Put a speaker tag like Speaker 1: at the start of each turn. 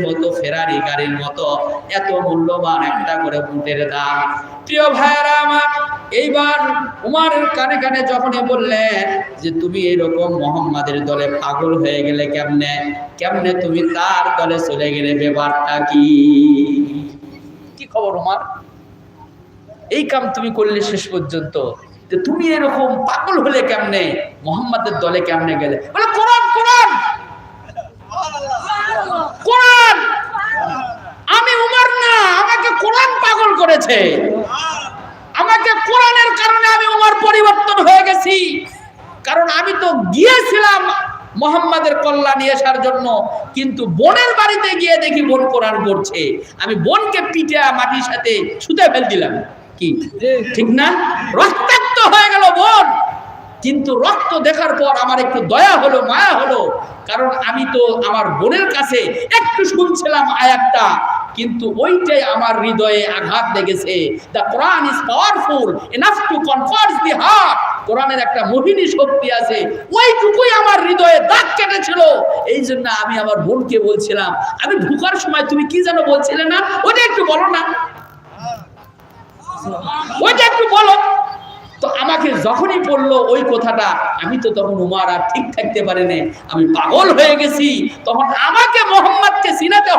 Speaker 1: মতো ফেরারি গাড়ির মতো এত মূল্যবান একটা করে উটের দাম। প্রিয় ভাইয়েরা আমার, এইবার উমারের কানে কানে যখনই বললেন যে তুমি এরকম মোহাম্মদের দলে পাগল হয়ে গেলে কেমনে, কেমনে তুমি তার দলে চলে গেলে, ব্যাপারটা কি, কি খবর উমার, এই কাম তুমি করলে শেষ পর্যন্ত, যে তুমি এরকম পাগল হলে কেমনে, মোহাম্মদের দলে কেমনে গেলে? বলে কোরআন, কোরআন, কোরআন। আমি উমর না, আমাকে কোরআন পাগল করেছে, আমাকে কোরআনের কারণে আমি উমর পরিবর্তন হয়ে গেছি। কারণ আমি তো গিয়েছিলাম মোহাম্মদের কল্যাণ নিয়ে আসার জন্য, কিন্তু বোনের বাড়িতে গিয়ে দেখি বোন কোরআন পড়ছে, আমি বোনকে পিঠে মাটির সাথে ছুঁতে ফেল দিলাম, কি ঠিক না? রক্তাক্ত হয়ে গেল বোন, কিন্তু রক্ত দেখার পর আমার একটু দয়া হলো, মায়া হলো, কারণ আমি তো আমার বোনের কাছে একটু শুনছিলাম আয়াতটা, কিন্তু ওইটাই আমার হৃদয়ে আঘাত লেগেছে। The Quran is powerful enough to কনফার্ট the heart. কোরআনের একটা মোহিনী শক্তি আছে, ওইটুকুই আমার হৃদয়ে দাগ কেটেছিল। এই জন্য আমি আমার বোনকে বলছিলাম, আমি ঢুকার সময় তুমি কি যেন বলছিলে না, ওটা একটু বলো না, ওইটা একটু বলো। তো আমাকে যখনই পড়লো ওই কথাটা, আমি তো তখন উমার আর ঠিক থাকতে পারিনি, আমি পাগল হয়ে গেছি। তখন আমাকে মোহাম্মদকে চিনাতে